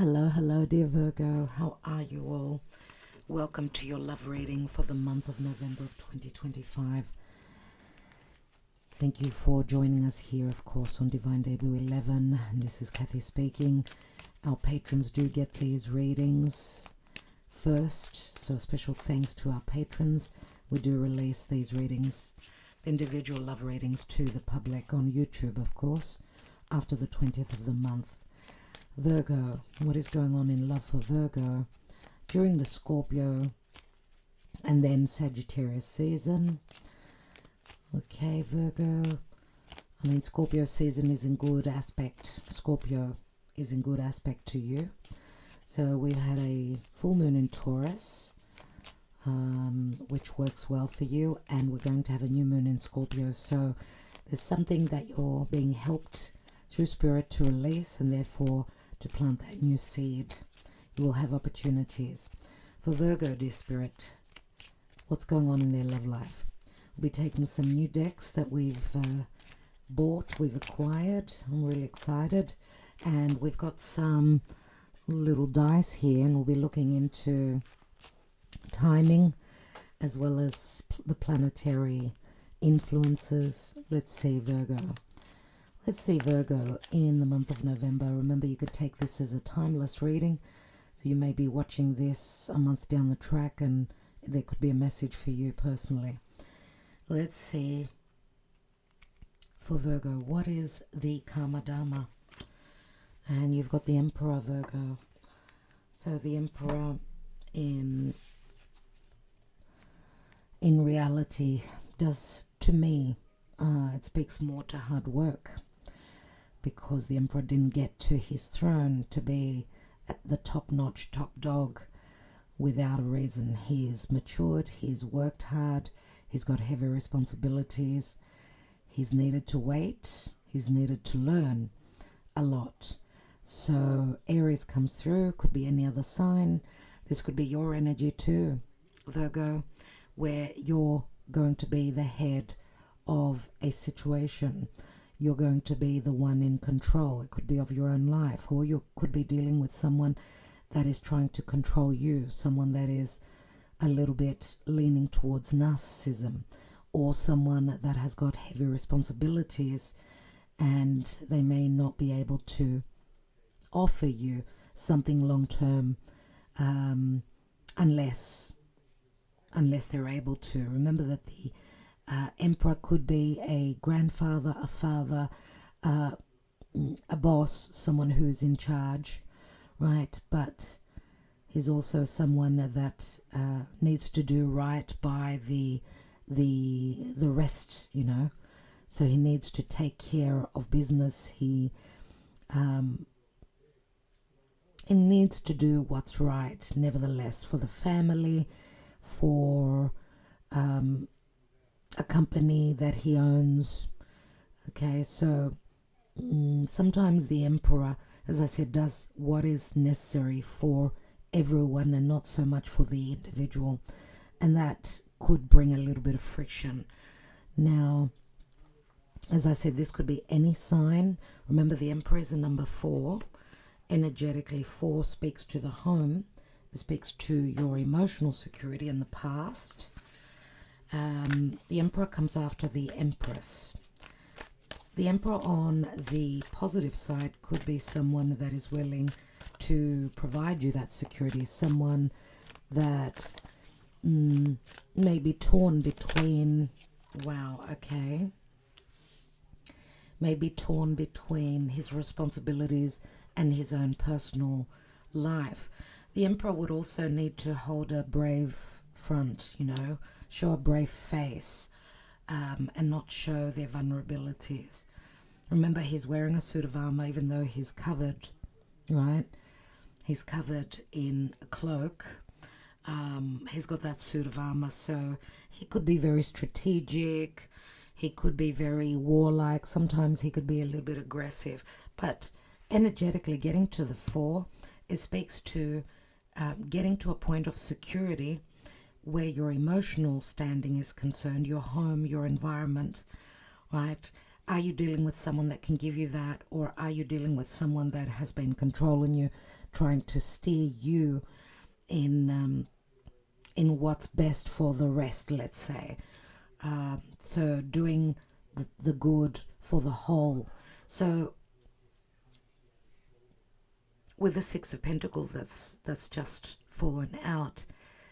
Hello, dear Virgo. How are you all? Welcome to your love reading for the month of November of 2025. Thank you for joining us here, of course, on Divine Debut 11. And this is Kathy speaking. Our patrons do get these readings first, so special thanks to our patrons. We do release these readings, the individual love readings, to the public on YouTube, of course, after the 20th of the month. Virgo, what is going on in love for Virgo during the Scorpio and then Sagittarius season? Okay, Virgo. Scorpio season is in good aspect. Scorpio is in good aspect to you. So we've had a full moon in Taurus, which works well for you, and we're going to have a new moon in Scorpio. So there's something that you're being helped through spirit to release, and therefore to plant that new seed. You will have opportunities. For Virgo, dear spirit, what's going on in their love life? We'll be taking some new decks that we've bought, we've acquired. I'm really excited. And we've got some little dice here, and we'll be looking into timing as well as the planetary influences. Let's see, Virgo. Let's see, Virgo, in the month of November. Remember, you could take this as a timeless reading. So you may be watching this a month down the track and there could be a message for you personally. Let's see, for Virgo, what is the Karma Dharma? And you've got the Emperor, Virgo. So the Emperor in reality does, to me, it speaks more to hard work, because the Emperor didn't get to his throne to be at the top-notch, top dog without a reason. He's matured, he's worked hard, he's got heavy responsibilities, he's needed to wait, he's needed to learn a lot. So Aries comes through, could be any other sign. This could be your energy too, Virgo, where you're going to be the head of a situation. You're going to be the one in control. It could be of your own life, or you could be dealing with someone that is trying to control you, someone that is a little bit leaning towards narcissism, or someone that has got heavy responsibilities and they may not be able to offer you something long term, unless they're able to. Remember that the Emperor could be a grandfather, a father, a boss, someone who's in charge, right? But he's also someone that needs to do right by the rest, So he needs to take care of business. He needs to do what's right, nevertheless, for the family, for a company that he owns. Okay, so sometimes the Emperor, as I said, does what is necessary for everyone and not so much for the individual, and that could bring a little bit of friction. Now, as I said, this could be any sign. Remember, the Emperor is a number 4. Energetically, 4 speaks to the home. It speaks to your emotional security in the past. The Emperor comes after the Empress. The Emperor on the positive side could be someone that is willing to provide you that security, someone that may be torn between, may be torn between his responsibilities and his own personal life. The Emperor would also need to hold a brave front, show a brave face, and not show their vulnerabilities. Remember, he's wearing a suit of armor, even though he's covered, right? He's covered in a cloak. He's got that suit of armor, so he could be very strategic. He could be very warlike. Sometimes he could be a little bit aggressive. But energetically, getting to the 4, it speaks to getting to a point of security where your emotional standing is concerned, your home, your environment, right? Are you dealing with someone that can give you that, or are you dealing with someone that has been controlling you, trying to steer you in what's best for the rest, let's say. So doing the good for the whole. So with the Six of Pentacles, that's just fallen out.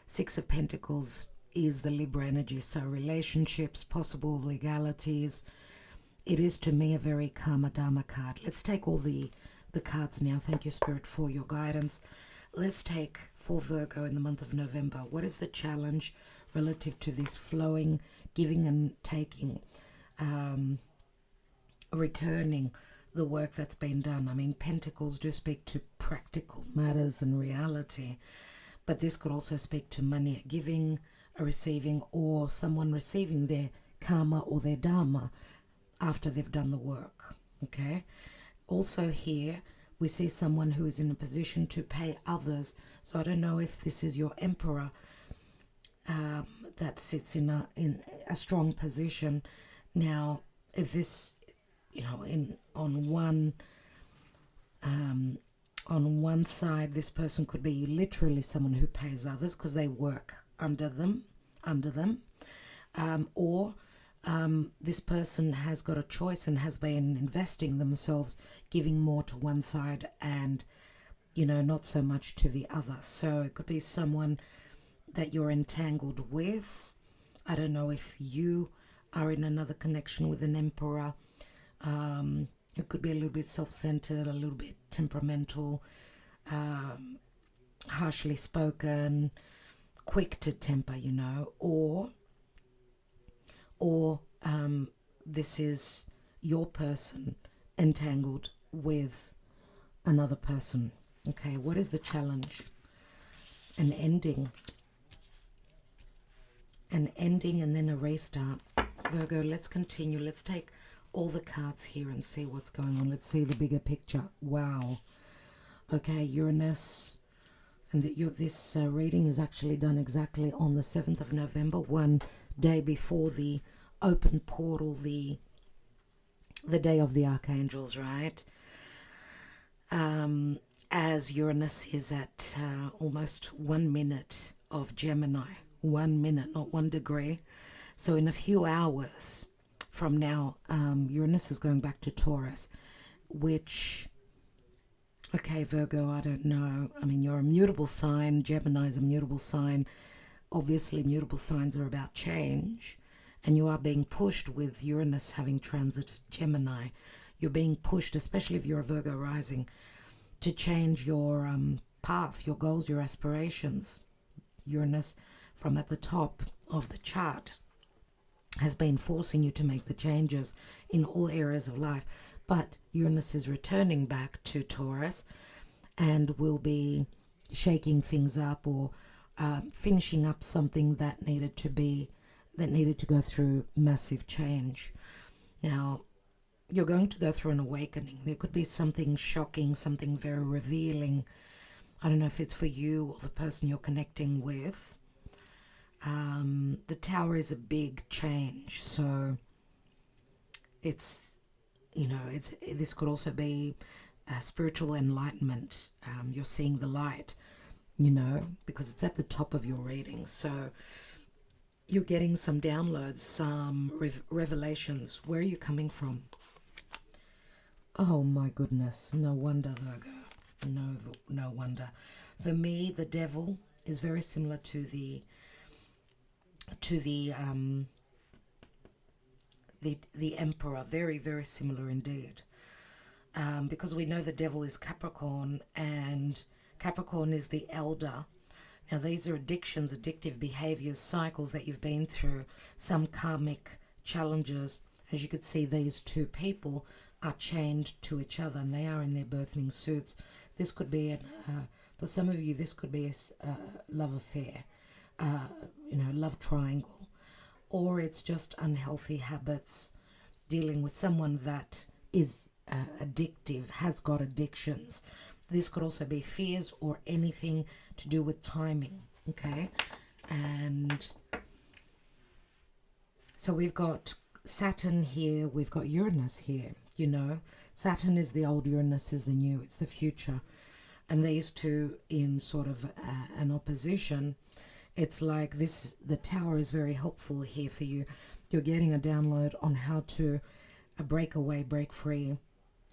Six of Pentacles is the Libra energy, so relationships, possible legalities. It is to me a very Karma Dharma card. Let's take all the cards now. Thank you, Spirit, for your guidance. Let's take for Virgo in the month of November. What is the challenge relative to this flowing, giving and taking, returning the work that's been done? I mean, Pentacles do speak to practical matters and reality, but this could also speak to money, giving, a receiving, or someone receiving their karma or their dharma after they've done the work. Okay. Also here we see someone who is in a position to pay others. So I don't know if this is your emperor that sits in a strong position. Now, if this, on one side, this person could be literally someone who pays others because they work under them, or this person has got a choice and has been investing themselves, giving more to one side and, not so much to the other. So it could be someone that you're entangled with. I don't know if you are in another connection with an emperor. It could be a little bit self-centered, a little bit temperamental, harshly spoken, quick to temper, or this is your person entangled with another person. Okay, what is the challenge? An ending, and then a restart. Virgo, let's continue. Let's take all the cards here and see what's going on. Let's see the bigger picture. Wow. Okay, Uranus. And this reading is actually done exactly on the 7th of November, one day before the open portal, the day of the archangels, right? As Uranus is at almost 1 minute of Gemini. 1 minute, not 1 degree. So in a few hours from now, Uranus is going back to Taurus, which... Okay, Virgo, I don't know. I mean, you're a mutable sign. Gemini is a mutable sign. Obviously, mutable signs are about change. And you are being pushed with Uranus having transited Gemini. You're being pushed, especially if you're a Virgo rising, to change your path, your goals, your aspirations. Uranus, from at the top of the chart, has been forcing you to make the changes in all areas of life. But Uranus is returning back to Taurus and will be shaking things up or finishing up something that needed to go through massive change. Now, you're going to go through an awakening. There could be something shocking, something very revealing. I don't know if it's for you or the person you're connecting with. The Tower is a big change, so it's... this could also be spiritual enlightenment. You're seeing the light, because it's at the top of your reading. So you're getting some downloads, some revelations. Where are you coming from? Oh my goodness. No wonder, Virgo. No wonder. For me, the Devil is very similar to the Emperor. Very, very similar indeed. Because we know the Devil is Capricorn, and Capricorn is the elder. Now, these are addictions, addictive behaviors, cycles that you've been through, some karmic challenges. As you could see, these two people are chained to each other, and they are in their birthing suits. This could be, for some of you, this could be a love affair, love triangle. Or it's just unhealthy habits, dealing with someone that is addictive, has got addictions. This could also be fears or anything to do with timing, okay? And so we've got Saturn here, we've got Uranus here, Saturn is the old, Uranus is the new, it's the future. and these two in sort of an opposition, it's like this, the Tower is very helpful here for you. You're getting a download on how to break away, break free.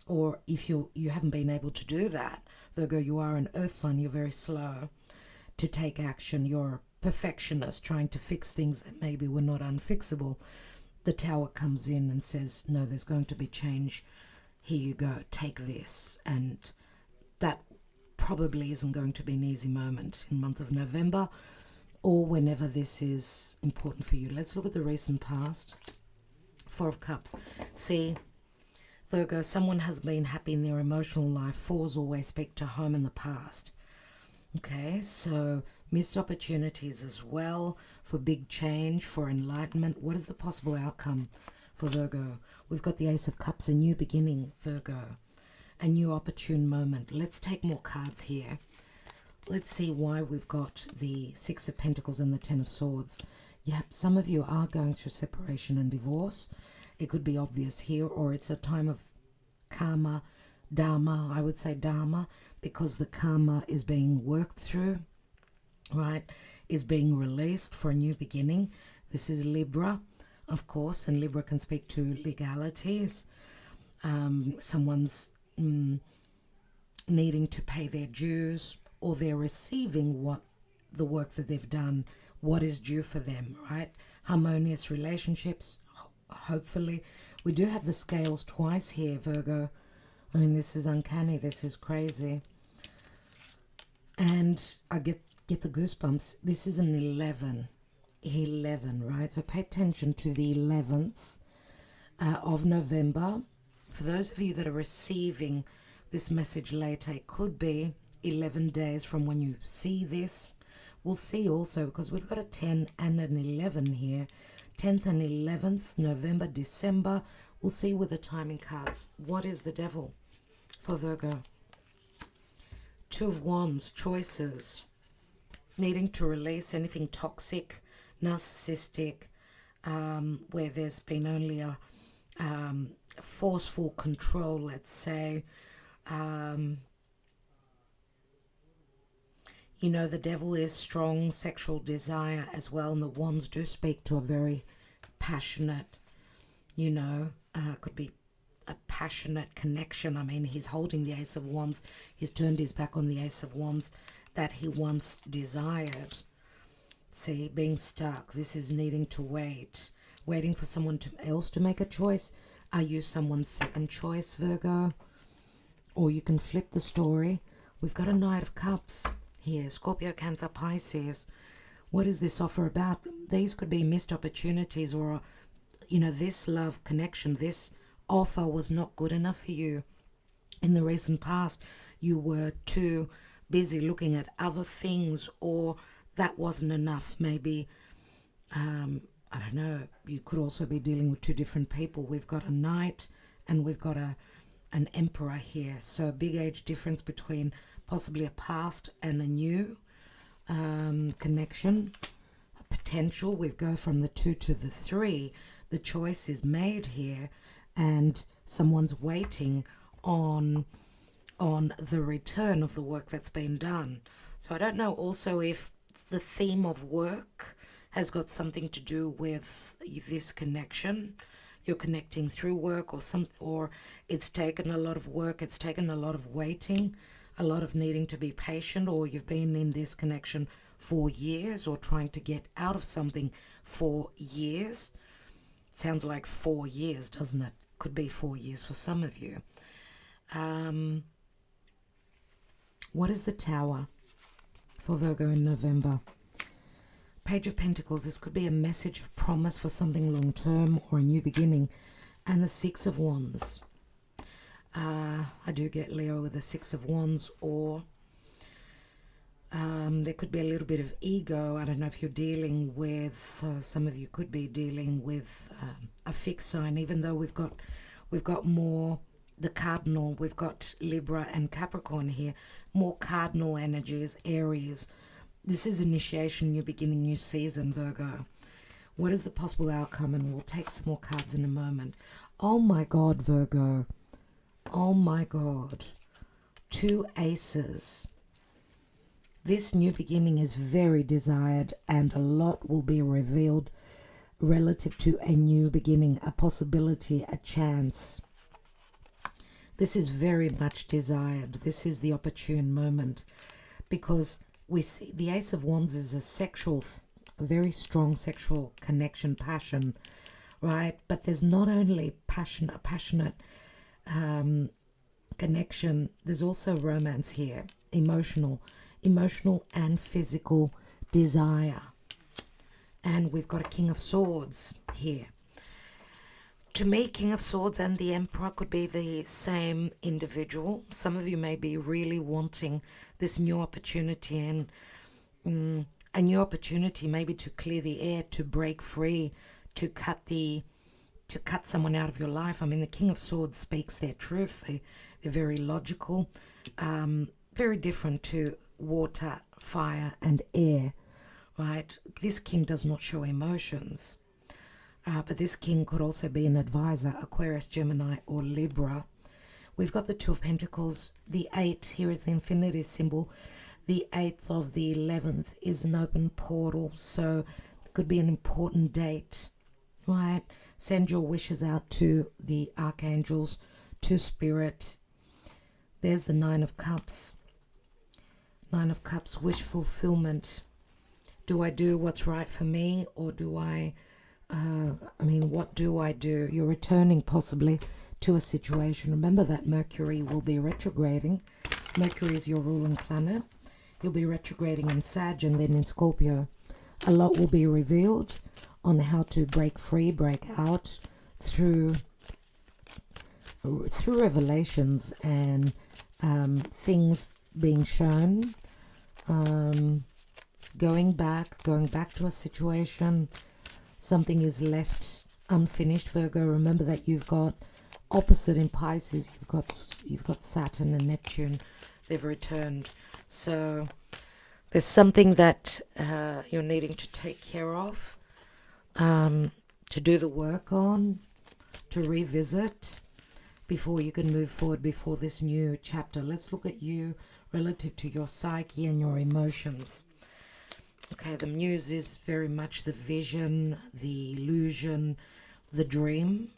Or if you haven't been able to do that, Virgo, you are an earth sign, you're very slow to take action. You're a perfectionist trying to fix things that maybe were not unfixable. The Tower comes in and says, no, there's going to be change. Here you go, take this. And that probably isn't going to be an easy moment in the month of November or whenever this is important for you. Let's look at the recent past. Four of Cups. See, Virgo, someone has been happy in their emotional life. Fours always speak to home in the past. Okay, so missed opportunities as well for big change, for enlightenment. What is the possible outcome for Virgo? We've got the Ace of Cups, a new beginning, Virgo. A new opportune moment. Let's take more cards here. Let's see why we've got the Six of Pentacles and the Ten of Swords. Yep, some of you are going through separation and divorce. It could be obvious here, or it's a time of karma, dharma, I would say dharma, because the karma is being worked through, right, is being released for a new beginning. This is Libra, of course, and Libra can speak to legalities. Someone's needing to pay their dues, or they're receiving what the work that they've done, what is due for them, right? Harmonious relationships, hopefully. We do have the scales twice here, Virgo. I mean, this is uncanny. This is crazy. And I get the goosebumps. This is an 11. 11, right? So pay attention to the 11th of November. For those of you that are receiving this message later, it could be 11 days from when you see this. We'll see also, because we've got a 10 and an 11 here. 10th and 11th, November, December. We'll see with the timing cards. What is the devil for Virgo? Two of Wands, choices. Needing to release anything toxic, narcissistic, where there's been only a forceful control, let's say. You know, the devil is strong sexual desire as well, and the wands do speak to a very passionate, you know, could be a passionate connection. I mean, he's holding the Ace of Wands. He's turned his back on the Ace of Wands that he once desired. See, being stuck. This is needing to wait. Waiting for someone else to make a choice. Are you someone's second choice, Virgo? Or you can flip the story. We've got a Knight of Cups here. Scorpio, Cancer, Pisces. What is this offer about? These could be missed opportunities, or, you know, this love connection, this offer was not good enough for you in the recent past. You were too busy looking at other things, or that wasn't enough. Maybe, I don't know, you could also be dealing with two different people. We've got a Knight and we've got an Emperor here. So a big age difference between possibly a past and a new connection, a potential. We go from the 2 to the 3. The choice is made here, and someone's waiting on the return of the work that's been done. So I don't know also if the theme of work has got something to do with this connection. You're connecting through work, or it's taken a lot of work, it's taken a lot of waiting, a lot of needing to be patient, or you've been in this connection for years, or trying to get out of something for years. Sounds like 4 years, doesn't it? Could be 4 years for some of you. What is the Tower for Virgo in November? Page of Pentacles. This could be a message of promise for something long term or a new beginning. And the Six of Wands. I do get Leo with the Six of Wands, or there could be a little bit of ego. I don't know if you're dealing with, some of you could be dealing with a fixed sign, even though we've got more the cardinal. We've got Libra and Capricorn here. More cardinal energies, Aries. This is initiation, new beginning, new season, Virgo. What is the possible outcome? And we'll take some more cards in a moment. Oh my God, Virgo. Oh my God. 2 aces. This new beginning is very desired, and a lot will be revealed relative to a new beginning, a possibility, a chance. This is very much desired. This is the opportune moment, because we see the Ace of Wands is a sexual, very strong sexual connection, passion, right? But there's not only a passionate connection, there's also romance here, emotional and physical desire. And we've got a King of Swords here. To me, King of Swords and the Emperor could be the same individual. Some of you may be really wanting this new opportunity, and a new opportunity maybe to clear the air, to break free, to cut someone out of your life. I mean, the King of Swords speaks their truth. They're very logical, very different to water, fire, and air, right? This king does not show emotions. But this king could also be an advisor, Aquarius, Gemini, or Libra. We've got the Two of Pentacles. The 8, here is the infinity symbol. The 8th of the 11th is an open portal, so it could be an important date, right? Send your wishes out to the archangels, to Spirit. There's the 9 of Cups. 9 of Cups, wish fulfillment. Do I do what's right for me, or do what do I do? You're returning possibly to a situation. Remember that Mercury will be retrograding. Mercury is your ruling planet. You'll be retrograding in Sag and then in Scorpio. A lot will be revealed on how to break free, break out through revelations and things being shown. Going back to a situation. Something is left unfinished, Virgo. Remember that you've got opposite in Pisces. You've got Saturn and Neptune. They've returned. So there's something that you're needing to take care of, to do the work on, to revisit before you can move forward, before this new chapter. Let's look at you relative to your psyche and your emotions. Okay, the Muse is very much the vision, the illusion, the dream.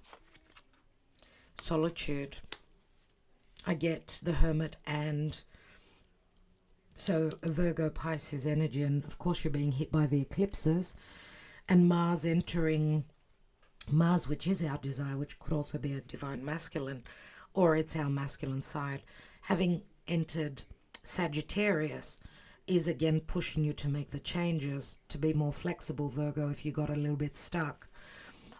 Solitude. I get the Hermit, and so a Virgo Pisces energy, and of course you're being hit by the eclipses, and Mars entering, Mars, which is our desire, which could also be a divine masculine, or it's our masculine side, having entered Sagittarius, is again pushing you to make the changes, to be more flexible, Virgo, if you got a little bit stuck.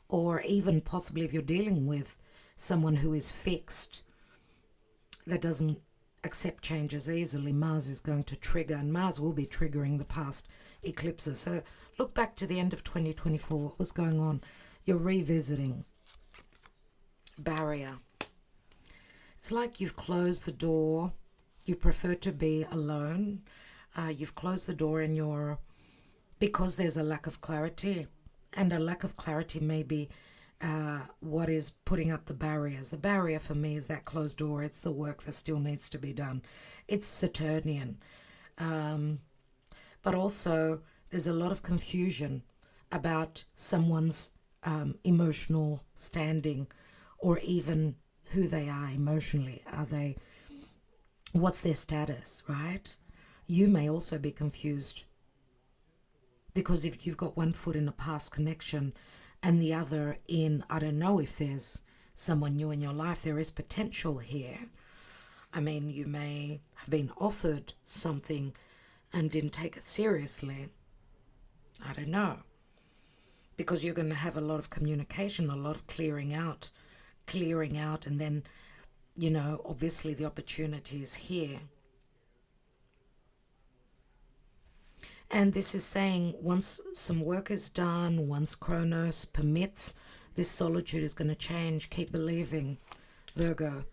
Or even possibly if you're dealing with someone who is fixed, that doesn't accept changes easily, Mars is going to trigger, and Mars will be triggering the past eclipses. So look back to the end of 2024, what was going on? You're revisiting. Barrier. It's like you've closed the door, you prefer to be alone. You've closed the door and because there's a lack of clarity, and a lack of clarity may be what is putting up the barriers. The barrier for me is that closed door. It's the work that still needs to be done. It's Saturnian. But also there's a lot of confusion about someone's emotional standing, or even who they are emotionally. What's their status, right? You may also be confused, because if you've got one foot in a past connection and the other in, I don't know if there's someone new in your life, there is potential here. I mean, you may have been offered something and didn't take it seriously. I don't know. Because you're going to have a lot of communication, a lot of clearing out, and then, obviously the opportunity is here. And this is saying once some work is done, once Kronos permits, this solitude is going to change. Keep believing, Virgo.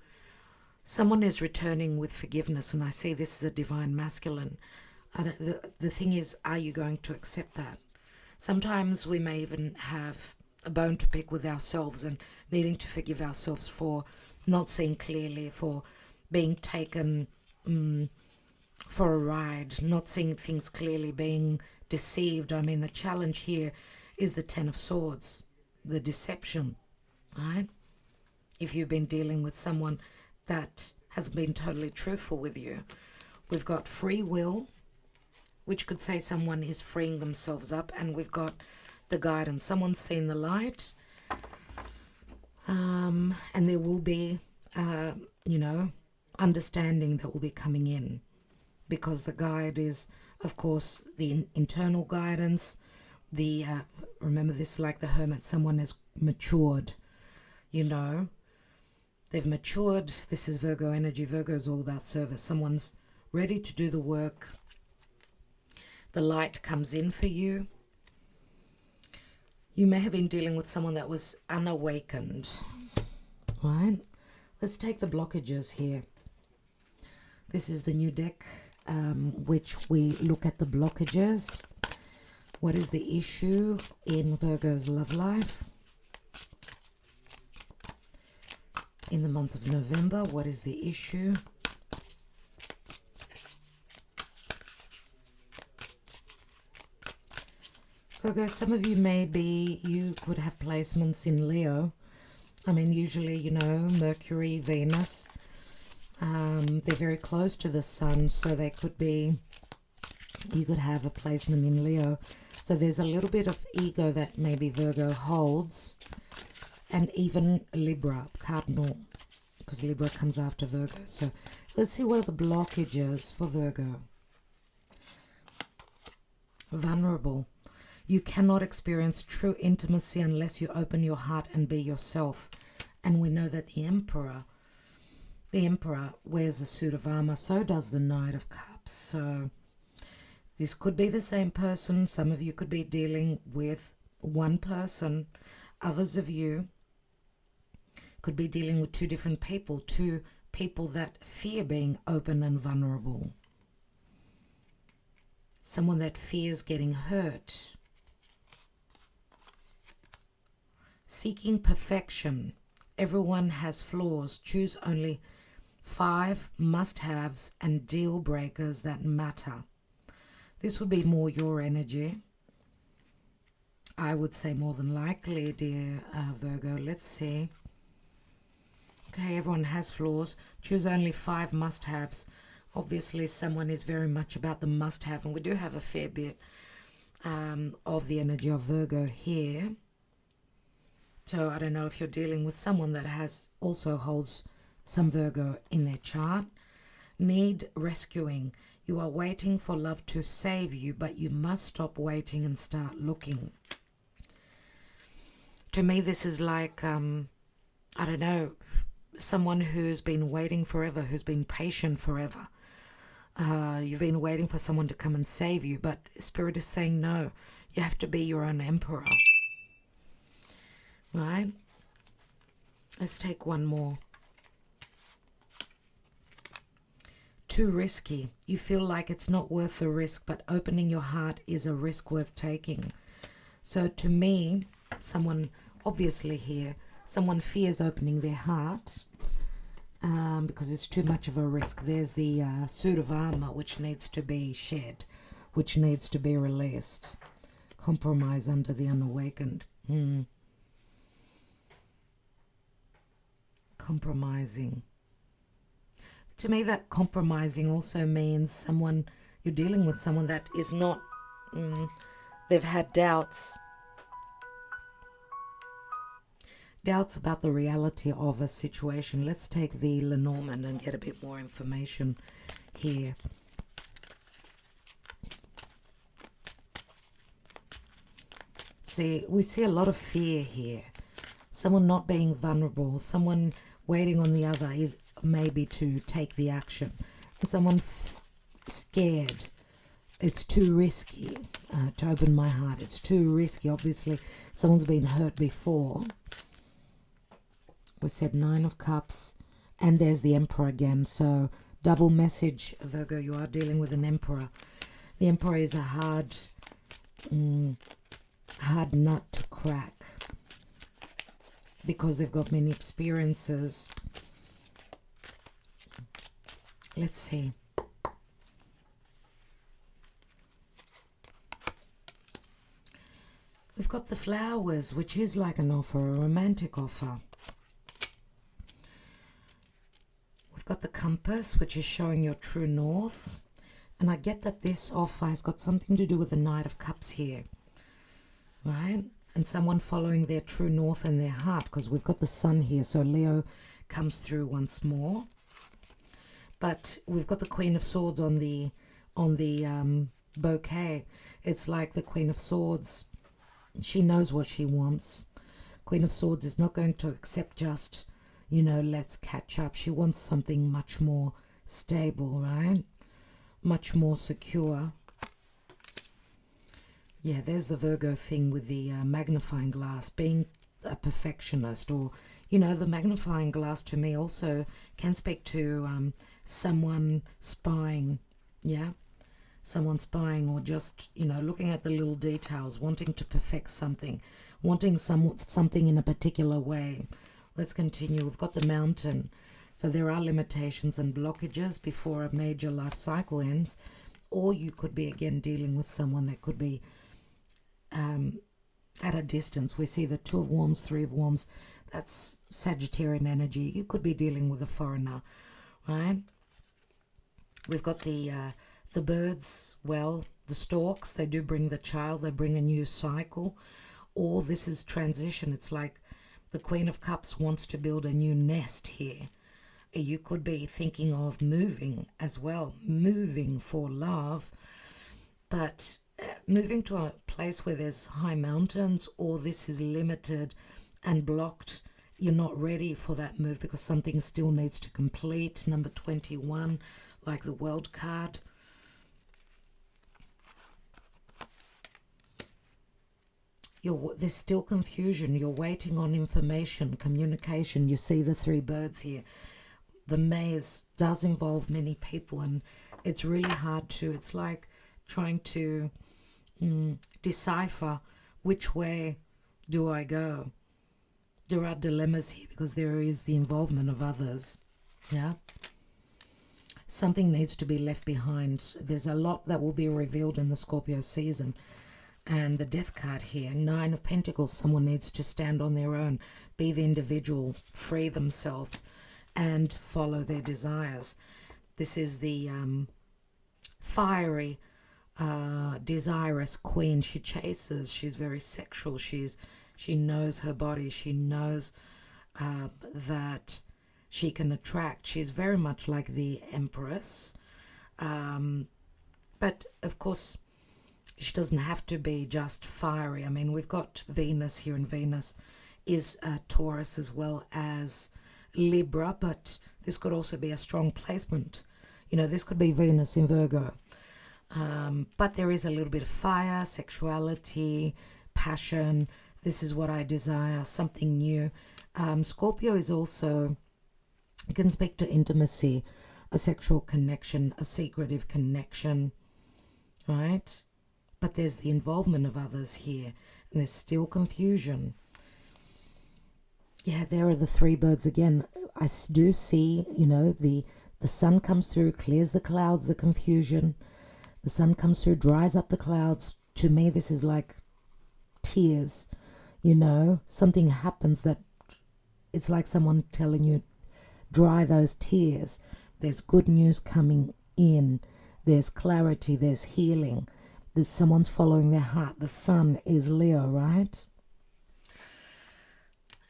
Someone is returning with forgiveness, and I see this as a divine masculine. The thing is, are you going to accept that? Sometimes we may even have a bone to pick with ourselves and needing to forgive ourselves for not seeing clearly, for being taken for a ride, not seeing things clearly, being deceived. I mean, the challenge here is the Ten of Swords, the deception, right? If you've been dealing with someone that hasn't been totally truthful with you. We've got free will, which could say someone is freeing themselves up, and we've got the guidance. Someone's seen the light, and there will be, understanding that will be coming in, because the guide is, of course, the internal guidance. The remember this, like the Hermit, someone has matured, they've matured. This is Virgo energy. Virgo is all about service. Someone's ready to do the work. The light comes in for you. You may have been dealing with someone that was unawakened, right? Let's take the blockages here. This is the new deck, which we look at the blockages. What is the issue in Virgo's love life? In the month of November, what is the issue? Virgo, some of you you could have placements in Leo. I mean, usually, Mercury, Venus, they're very close to the sun, so you could have a placement in Leo. So there's a little bit of ego that maybe Virgo holds, and even Libra, cardinal, because Libra comes after Virgo. So let's see what are the blockages for Virgo. Vulnerable. You cannot experience true intimacy unless you open your heart and be yourself. And we know that the Emperor wears a suit of armor. So does the Knight of Cups. So this could be the same person. Some of you could be dealing with one person. Others of you could be dealing with two different people. Two people that fear being open and vulnerable. Someone that fears getting hurt. Seeking perfection. Everyone has flaws. Choose only 5 must-haves and deal breakers that matter. This would be more your energy. I would say more than likely, dear Virgo. Let's see. Okay, everyone has flaws. Choose only 5 must-haves. Obviously, someone is very much about the must-have, and we do have a fair bit of the energy of Virgo here. So I don't know if you're dealing with someone that also holds some Virgo in their chart. Need rescuing. You are waiting for love to save you, but you must stop waiting and start looking. To me, this is like, I don't know, someone who's been waiting forever, who's been patient forever. You've been waiting for someone to come and save you, but Spirit is saying no. You have to be your own emperor. Right? Let's take one more. Too risky. You feel like it's not worth the risk, but opening your heart is a risk worth taking. So to me, someone, obviously here, someone fears opening their heart because it's too much of a risk. There's the suit of armor which needs to be shed, which needs to be released. Compromise under the unawakened. Compromising. To me, that compromising also means you're dealing with someone that is not, they've had doubts about the reality of a situation. Let's take the Lenormand and get a bit more information here. See, we see a lot of fear here. Someone not being vulnerable, someone waiting on the other is maybe to take the action. And someone scared. It's too risky to open my heart. It's too risky. Obviously, someone's been hurt before. We said 9 of Cups, and there's the Emperor again. So double message, Virgo. You are dealing with an Emperor. The Emperor is a hard nut to crack because they've got many experiences. Let's see. We've got the flowers, which is like an offer, a romantic offer. We've got the compass, which is showing your true north. And I get that this offer has got something to do with the Knight of Cups here, right? And someone following their true north and their heart, because we've got the sun here. So Leo comes through once more. But we've got the Queen of Swords on the bouquet. It's like the Queen of Swords. She knows what she wants. Queen of Swords is not going to accept just, let's catch up. She wants something much more stable, right? Much more secure. Yeah, there's the Virgo thing with the magnifying glass, being a perfectionist, or, the magnifying glass to me also can speak to someone spying, yeah? Someone spying, or just, looking at the little details, wanting to perfect something, wanting something in a particular way. Let's continue. We've got the Mountain. So there are limitations and blockages before a major life cycle ends, or you could be, again, dealing with someone that could be at a distance. We see the Two of Wands, Three of Wands. That's Sagittarian energy. You could be dealing with a foreigner, right? We've got the birds, well, the storks, they do bring the child, they bring a new cycle, or this is transition. It's like the Queen of Cups wants to build a new nest here. You could be thinking of moving as well, moving for love, but moving to a place where there's high mountains, or this is limited and blocked. You're not ready for that move because something still needs to complete. Number 21, like the World card. There's still confusion. You're waiting on information, communication. You see the three birds here. The maze does involve many people, and it's really hard to, it's like trying to decipher which way do I go. There are dilemmas here because there is the involvement of others. Yeah. Something needs to be left behind. There's a lot that will be revealed in the Scorpio season. And the Death card here, Nine of Pentacles, someone needs to stand on their own, be the individual, free themselves, and follow their desires. This is the fiery, desirous queen. She chases. She's very sexual. She knows her body. She knows that she can attract. She's very much like the Empress. But, of course, she doesn't have to be just fiery. I mean, we've got Venus here, and Venus is Taurus as well as Libra, but this could also be a strong placement. This could be Venus in Virgo. But there is a little bit of fire, sexuality, passion. This is what I desire, something new. Scorpio is also, it can speak to intimacy, a sexual connection, a secretive connection, right? But there's the involvement of others here, and there's still confusion. Yeah, there are the three birds again. I do see, the sun comes through, clears the clouds, the confusion. The sun comes through, dries up the clouds. To me, this is like tears, Something happens that it's like someone telling you, dry those tears. There's good news coming in. There's clarity, there's healing. There's someone's following their heart. The sun is Leo, right?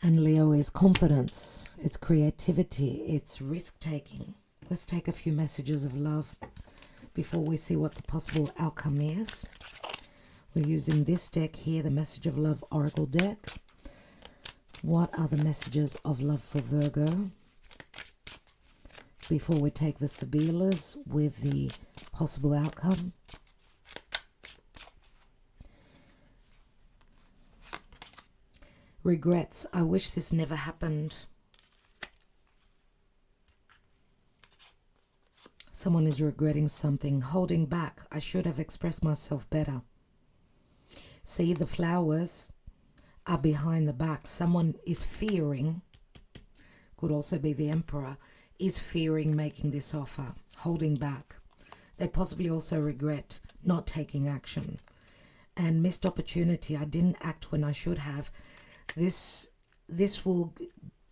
And Leo is confidence, it's creativity, it's risk-taking. Let's take a few messages of love before we see what the possible outcome is. We're using this deck here, the Message of Love Oracle deck. What are the messages of love for Virgo? Before we take the Sibilas with the possible outcome. Regrets. I wish this never happened. Someone is regretting something, holding back. I should have expressed myself better. See, the flowers are behind the back. Someone is fearing, could also be the Emperor, is fearing making this offer, holding back. They possibly also regret not taking action. And missed opportunity. I didn't act when I should have. This will,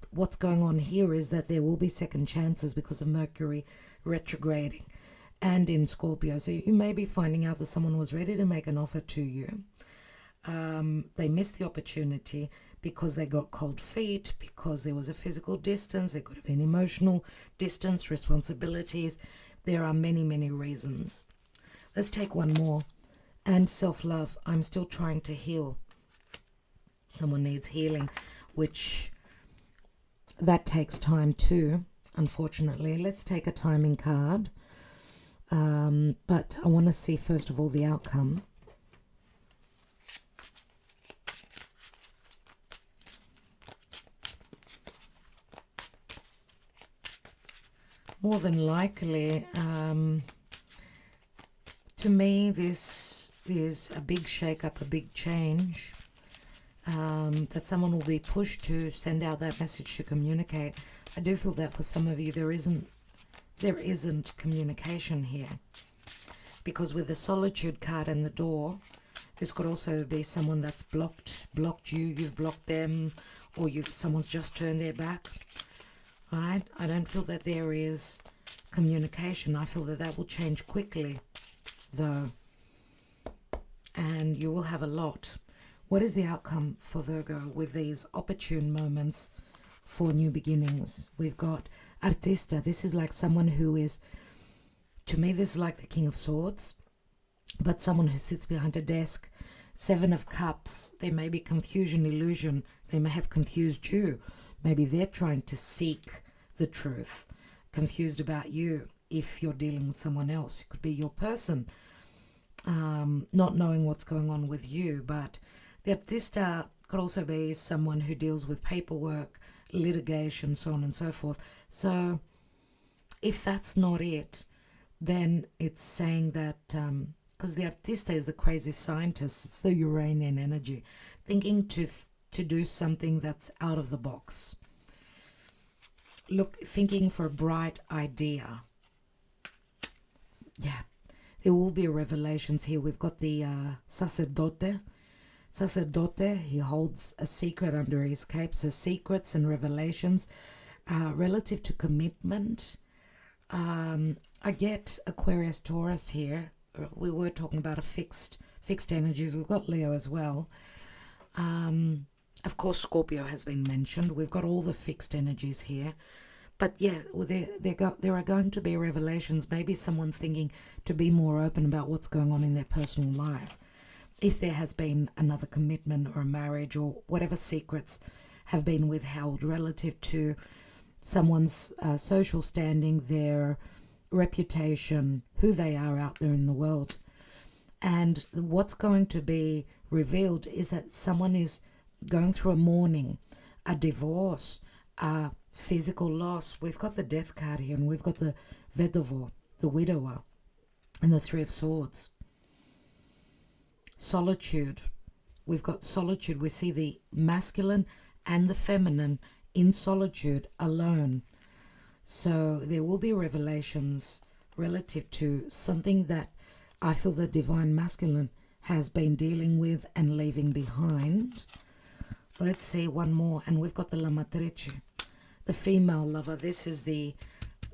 what's going on here is that there will be second chances because of Mercury retrograding and in Scorpio. So you may be finding out that someone was ready to make an offer to you. They missed the opportunity because they got cold feet, because there was a physical distance, there could have been emotional distance, responsibilities. There are many, many reasons. Let's take one more. And self-love. I'm still trying to heal. Someone needs healing, which that takes time too, unfortunately. Let's take a timing card. But I want to see first of all the outcome. More than likely, to me, this is a big shake-up, a big change, that someone will be pushed to send out that message to communicate. I do feel that for some of you, there isn't communication here. Because with the solitude card and the door, this could also be someone that's blocked you, you've blocked them, or someone's just turned their back. Right? I don't feel that there is communication. I feel that that will change quickly, though. And you will have a lot. What is the outcome for Virgo with these opportune moments for new beginnings? We've got Artista. This is like someone who is, to me, this is like the King of Swords, but someone who sits behind a desk. Seven of Cups. There may be confusion, illusion. They may have confused you. Maybe they're trying to seek the truth, confused about you. If you're dealing with someone else, it could be your person, not knowing what's going on with you. But the Artista could also be someone who deals with paperwork, litigation, so on and so forth. So if that's not it, then it's saying that, because the Artista is the crazy scientist, it's the Uranian energy, thinking to do something that's out of the box. Look, thinking for a bright idea. Yeah, there will be revelations here. We've got the Sacerdote. Sacerdote, he holds a secret under his cape. So secrets and revelations relative to commitment. I get Aquarius, Taurus here. We were talking about a fixed energies. We've got Leo as well. Of course, Scorpio has been mentioned. We've got all the fixed energies here. But yeah, there are going to be revelations. Maybe someone's thinking to be more open about what's going on in their personal life. If there has been another commitment or a marriage or whatever secrets have been withheld relative to someone's social standing, their reputation, who they are out there in the world. And what's going to be revealed is that someone is going through a mourning, a divorce, a physical loss. We've got the Death card here, and we've got the Vedovo, the widower, and the Three of Swords. Solitude. We've got solitude. We see the masculine and the feminine in solitude, alone. So there will be revelations relative to something that I feel the divine masculine has been dealing with and leaving behind. Let's see one more, and we've got the La Matrice, the female lover. This is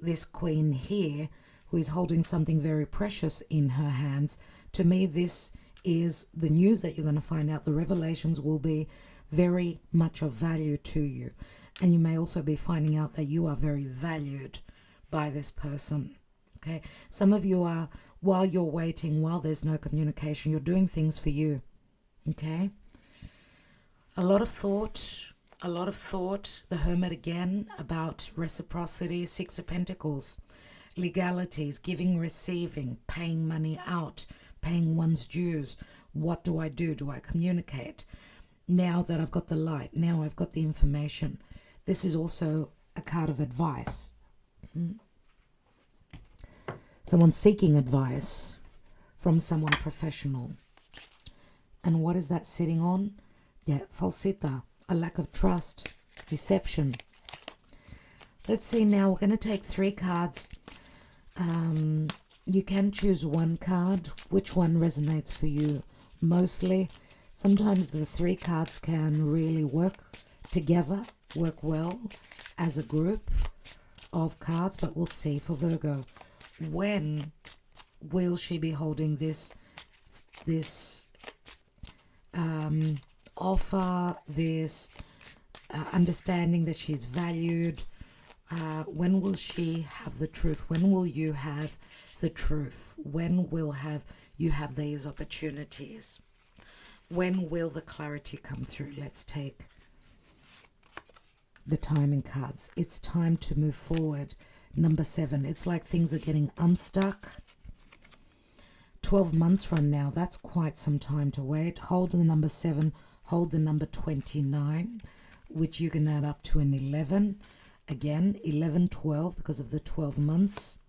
this queen here who is holding something very precious in her hands. To me, this is the news that you're going to find out. The revelations will be very much of value to you, and you may also be finding out that you are very valued by this person. Okay, some of you are, while you're waiting, while there's no communication, you're doing things for you. Okay, a lot of thought. The Hermit again, about reciprocity. Six of Pentacles, legalities, giving, receiving, paying money out, paying one's dues. What do? Do I communicate? Now that I've got the light, now I've got the information. This is also a card of advice. Someone seeking advice from someone professional. And what is that sitting on? Yeah, falsità, a lack of trust, deception. Let's see now, we're going to take three cards You can choose one card. Which one resonates for you mostly? Sometimes the 3 cards can really work together, work well as a group of cards, but we'll see for Virgo. When will she be holding this offer, this understanding that she's valued? When will she have the truth? When will you have the truth? When will you have these opportunities? When will the clarity come through? Let's take the timing cards. It's time to move forward. Number 7. It's like things are getting unstuck. 12 months from now, that's quite some time to wait. Hold the number 7, hold the number 29, which you can add up to an 11. Again, 11, 12, because of the 12 months.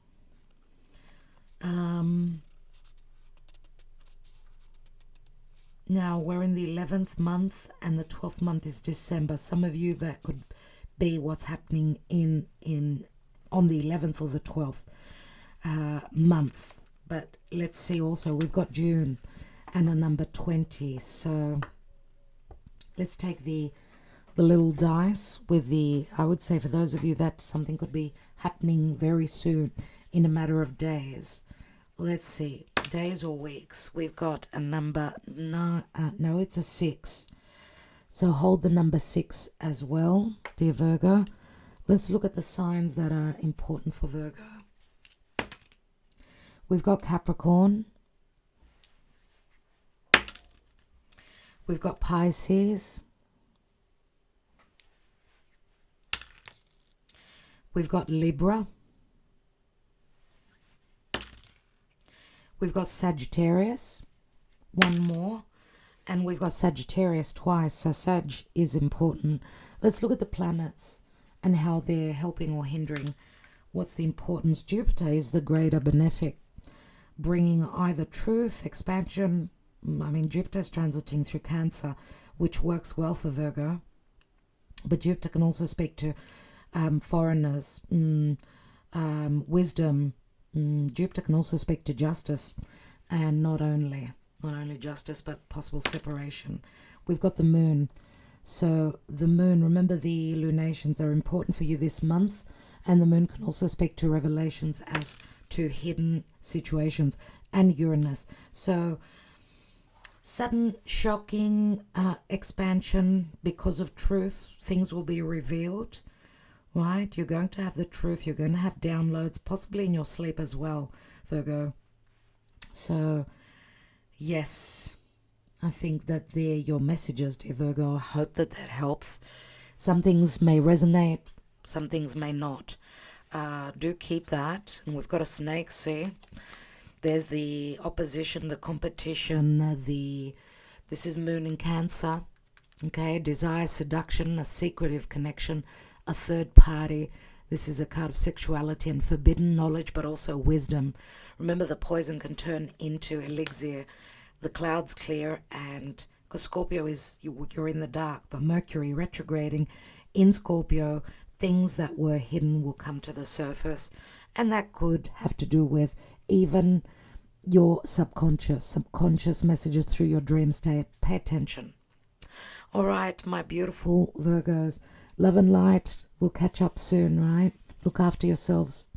Now, we're in the 11th month, and the 12th month is December. Some of you, that could be what's happening on the 11th or the 12th month. But let's see also, we've got June and a number 20. So let's take the little dice with I would say for those of you that something could be happening very soon in a matter of days. Let's see, days or weeks. We've got a number, no, it's a 6. So hold the number 6 as well, dear Virgo. Let's look at the signs that are important for Virgo. We've got Capricorn. We've got Pisces. We've got Libra. We've got Sagittarius. One more. And we've got Sagittarius twice. So Sag is important. Let's look at the planets and how they're helping or hindering. What's the importance? Jupiter is the greater benefic, bringing either truth, expansion. I mean, Jupiter's transiting through Cancer, which works well for Virgo. But Jupiter can also speak to foreigners, wisdom. Jupiter can also speak to justice, and not only justice, but possible separation. We've got the moon. So the moon, remember, the lunations are important for you this month, and the moon can also speak to revelations as to hidden situations, and Uranus. So sudden, shocking expansion because of truth. Things will be revealed, right? You're going to have the truth. You're going to have downloads, possibly in your sleep as well, Virgo. So yes, I think that they're your messages, dear Virgo. I hope that helps. Some things may resonate, some things may not. Do keep that. And we've got a snake, see? There's the opposition, the competition, this is moon in Cancer. Okay, desire, seduction, a secretive connection, a third party. This is a card of sexuality and forbidden knowledge, but also wisdom. Remember, the poison can turn into elixir. The clouds clear, and because Scorpio is, you're in the dark, but Mercury retrograding in Scorpio, things that were hidden will come to the surface. And that could have to do with even your subconscious messages through your dream state. Pay attention. All right, my beautiful Virgos. Love and light. We'll catch up soon, right? Look after yourselves.